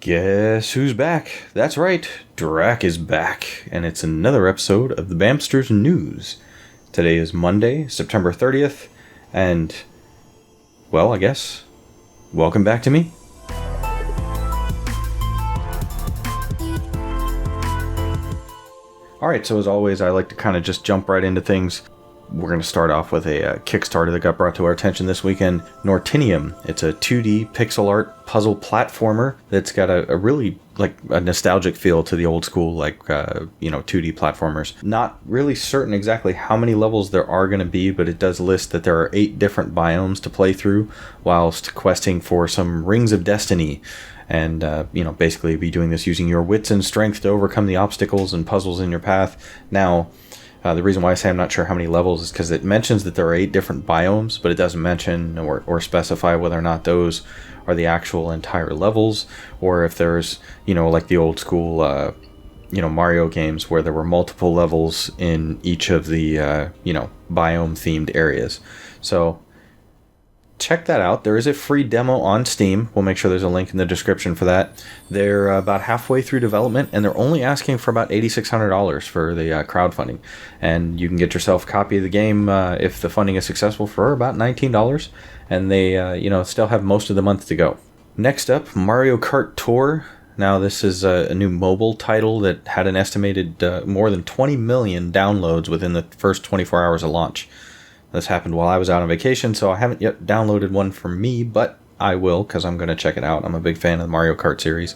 Guess who's back? That's right, Drac is back, and it's another episode of the Bamsters News. Today is Monday, September 30th, and, well, I guess, welcome back to me. Alright, so as always, I like to kind of just jump right into things. We're going to start off with a Kickstarter that got brought to our attention this weekend. Nortinium. It's a 2D pixel art puzzle platformer that's got a really a nostalgic feel to the old school 2D platformers. Not really certain exactly how many levels there are going to be, but it does list that there are 8 different biomes to play through whilst questing for some rings of destiny. And, basically be doing this using your wits and strength to overcome the obstacles and puzzles in your path. Now, the reason why I say I'm not sure how many levels is because it mentions that there are 8 different biomes, but it doesn't mention or specify whether or not those are the actual entire levels, or if there's, like the old school, Mario games where there were multiple levels in each of the, biome-themed areas. So check that out. There is a free demo on Steam. We'll make sure there's a link in the description for that. They're about halfway through development, and they're only asking for about $8,600 for the crowdfunding. And you can get yourself a copy of the game if the funding is successful for about $19. And they, still have most of the month to go. Next up, Mario Kart Tour. Now, this is a new mobile title that had an estimated more than 20 million downloads within the first 24 hours of launch. This happened while I was out on vacation, so I haven't yet downloaded one for me, but I will, because I'm going to check it out. I'm a big fan of the Mario Kart series.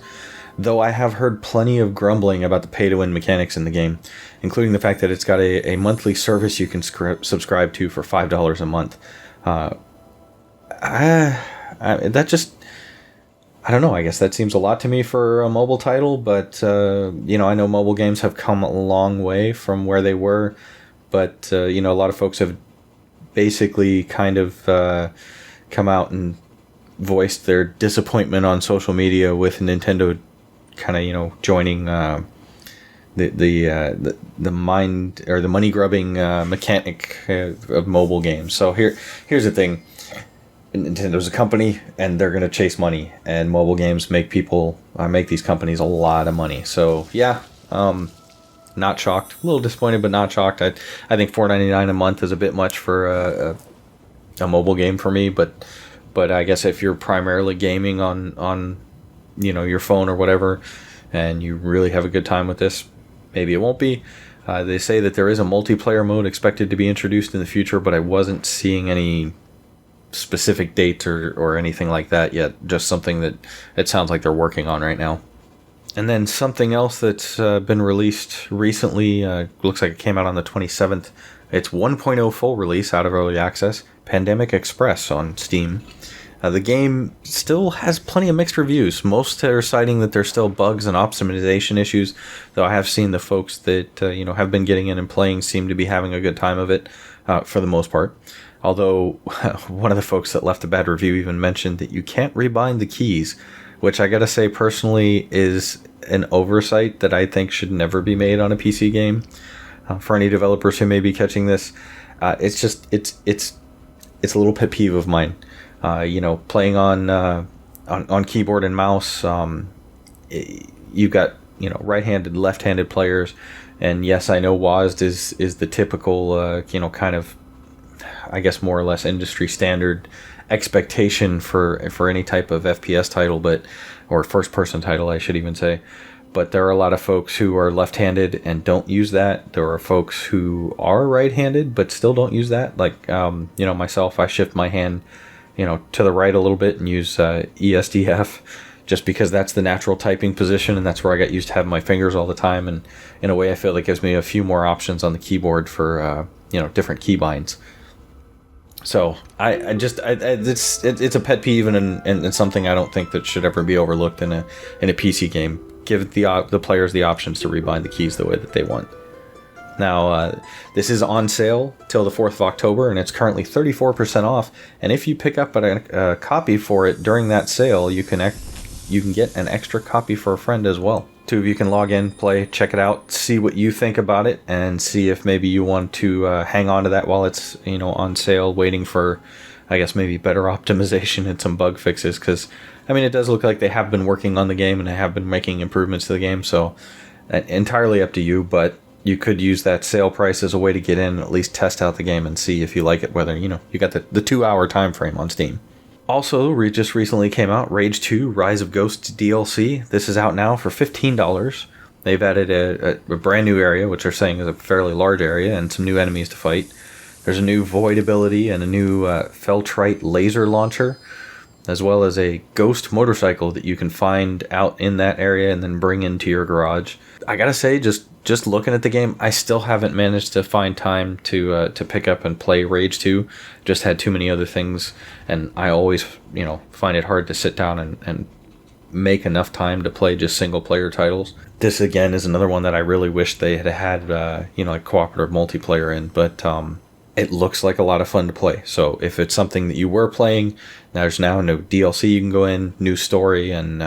Though I have heard plenty of grumbling about the pay-to-win mechanics in the game, including the fact that it's got a monthly service you can subscribe to for $5 a month. I don't know, I guess that seems a lot to me for a mobile title, but, I know mobile games have come a long way from where they were, but, a lot of folks have basically kind of come out and voiced their disappointment on social media with Nintendo kind of joining the mind or the money grubbing mechanic of mobile games. So here's the thing. Nintendo's a company and they're going to chase money, and mobile games make these companies a lot of money. So yeah, not shocked. A little disappointed, but not shocked. I think $4.99 a month is a bit much for a mobile game for me. But I guess if you're primarily gaming on your phone or whatever, and you really have a good time with this, maybe it won't be. They say that there is a multiplayer mode expected to be introduced in the future, but I wasn't seeing any specific dates or anything like that yet. Just something that it sounds like they're working on right now. And then something else that's been released recently, looks like it came out on the 27th. It's 1.0 full release out of early access, Pandemic Express on Steam. The game still has plenty of mixed reviews. Most are citing that there's still bugs and optimization issues, though I have seen the folks that have been getting in and playing seem to be having a good time of it for the most part. Although one of the folks that left a bad review even mentioned that you can't rebind the keys, which I gotta say personally is an oversight that I think should never be made on a PC game. For any developers who may be catching this, it's a little pet peeve of mine. Playing on keyboard and mouse, you've got right-handed, left-handed players, and yes, I know WASD is the typical kind of, I guess, more or less industry standard expectation for any type of FPS title, or first person title I should even say. But there are a lot of folks who are left-handed and don't use that. There are folks who are right-handed but still don't use that. Like myself, I shift my hand to the right a little bit and use ESDF just because that's the natural typing position, and that's where I got used to having my fingers all the time, and in a way I feel it gives me a few more options on the keyboard for different keybinds. So it's a pet peeve and something I don't think that should ever be overlooked in a PC game. Give the players the options to rebind the keys the way that they want. Now, this is on sale till the 4th of October, and it's currently 34% off. And if you pick up a copy for it during that sale, you can get an extra copy for a friend as well. 2 of you can log in, play, check it out, see what you think about it, and see if maybe you want to hang on to that while it's on sale, waiting for, I guess, maybe better optimization and some bug fixes. Because I mean, it does look like they have been working on the game and they have been making improvements to the game, so entirely up to you, but you could use that sale price as a way to get in and at least test out the game and see if you like it, whether, you got the 2-hour time frame on Steam. Also, just recently came out Rage 2 Rise of Ghosts DLC. This is out now for $15. They've added a brand new area, which they're saying is a fairly large area, and some new enemies to fight. There's a new Void ability and a new Feltrite laser launcher, as well as a ghost motorcycle that you can find out in that area and then bring into your garage. I gotta say, just looking at the game, I still haven't managed to find time to pick up and play Rage 2. Just had too many other things, and I always, find it hard to sit down and make enough time to play just single-player titles. This, again, is another one that I really wish they had like cooperative multiplayer in, but it looks like a lot of fun to play. So if it's something that you were playing, there's now no DLC you can go in, new story, and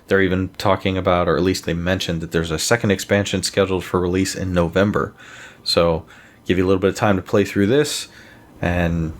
they're even talking about, or at least they mentioned, that there's a second expansion scheduled for release in November. So give you a little bit of time to play through this and,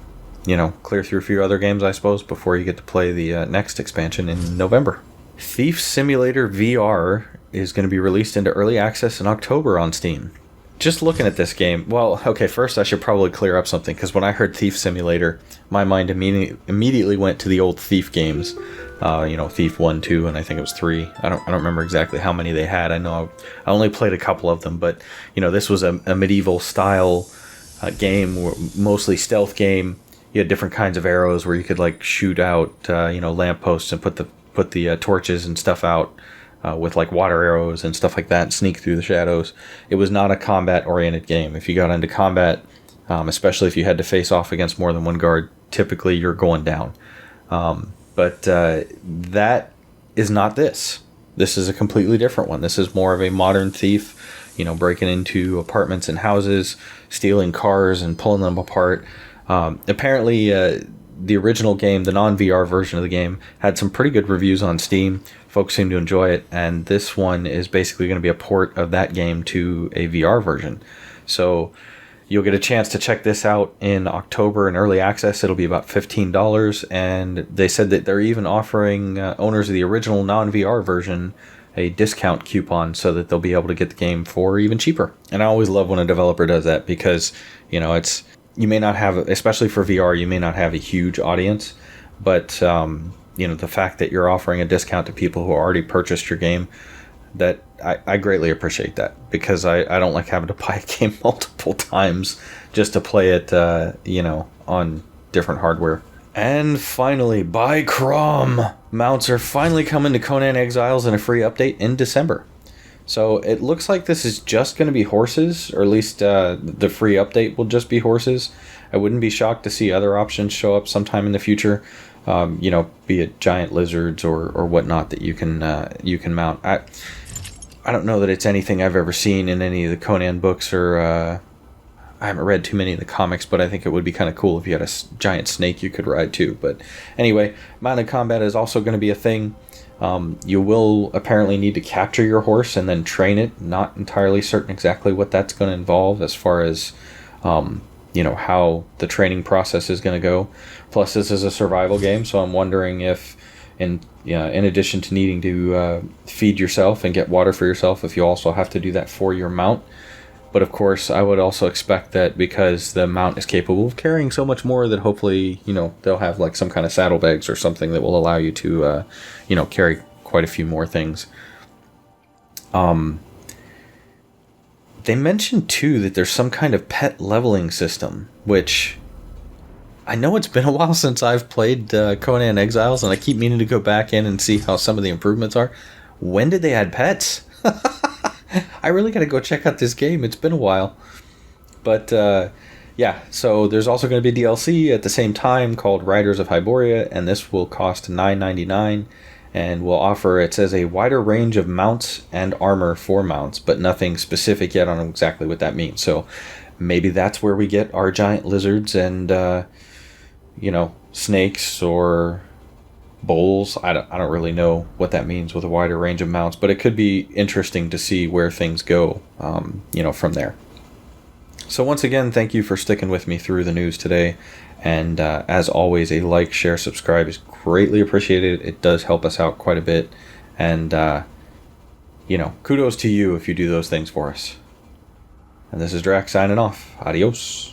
clear through a few other games, I suppose, before you get to play the next expansion in November. Thief Simulator VR is going to be released into early access in October on Steam. Just looking at this game, well, okay, first I should probably clear up something, because when I heard Thief Simulator, my mind immediately went to the old Thief games. Thief 1, 2, and I think it was 3. I don't remember exactly how many they had. I know I only played a couple of them, but, this was a medieval style game, mostly stealth game. You had different kinds of arrows where you could, like, shoot out, lampposts and put the torches and stuff out. With like water arrows and stuff like that, and sneak through the shadows. It was not a combat-oriented game. If you got into combat, especially if you had to face off against more than one guard, typically you're going down. But that is not this. This is a completely different one. This is more of a modern thief, breaking into apartments and houses, stealing cars and pulling them apart. Apparently, the original game, the non-VR version of the game, had some pretty good reviews on Steam. Folks seem to enjoy it, and this one is basically going to be a port of that game to a VR version. So you'll get a chance to check this out in October in early access. It'll be about $15, and they said that they're even offering owners of the original non-VR version a discount coupon so that they'll be able to get the game for even cheaper. And I always love when a developer does that, because you may not have, especially for VR, you may not have a huge audience, but the fact that you're offering a discount to people who already purchased your game, that I greatly appreciate that, because I don't like having to buy a game multiple times just to play it, on different hardware. And finally, by Crom, mounts are finally coming to Conan Exiles in a free update in December. So it looks like this is just going to be horses, or at least the free update will just be horses. I wouldn't be shocked to see other options show up sometime in the future. Be it giant lizards or whatnot that you can mount. I don't know that it's anything I've ever seen in any of the Conan books, or I haven't read too many of the comics, but I think it would be kind of cool if you had a giant snake you could ride too. But anyway, mounted combat is also going to be a thing. You will apparently need to capture your horse and then train it. Not entirely certain exactly what that's going to involve as far as how the training process is going to go. Plus, this is a survival game, so I'm wondering if, in addition to needing to feed yourself and get water for yourself, if you also have to do that for your mount. But of course, I would also expect that because the mount is capable of carrying so much more, that hopefully, they'll have like some kind of saddlebags or something that will allow you to, carry quite a few more things. They mentioned too that there's some kind of pet leveling system, which I know it's been a while since I've played Conan Exiles, and I keep meaning to go back in and see how some of the improvements are. When did they add pets? I really got to go check out this game. It's been a while. But, so there's also going to be DLC at the same time called Riders of Hyboria, and this will cost $9.99, and will offer, it says, a wider range of mounts and armor for mounts, but nothing specific yet on exactly what that means. So maybe that's where we get our giant lizards and, snakes or bowls. I don't really know what that means with a wider range of mounts, but it could be interesting to see where things go, from there. So once again, thank you for sticking with me through the news today. And as always, a like, share, subscribe is greatly appreciated. It does help us out quite a bit. And, kudos to you if you do those things for us. And this is Drac signing off. Adios.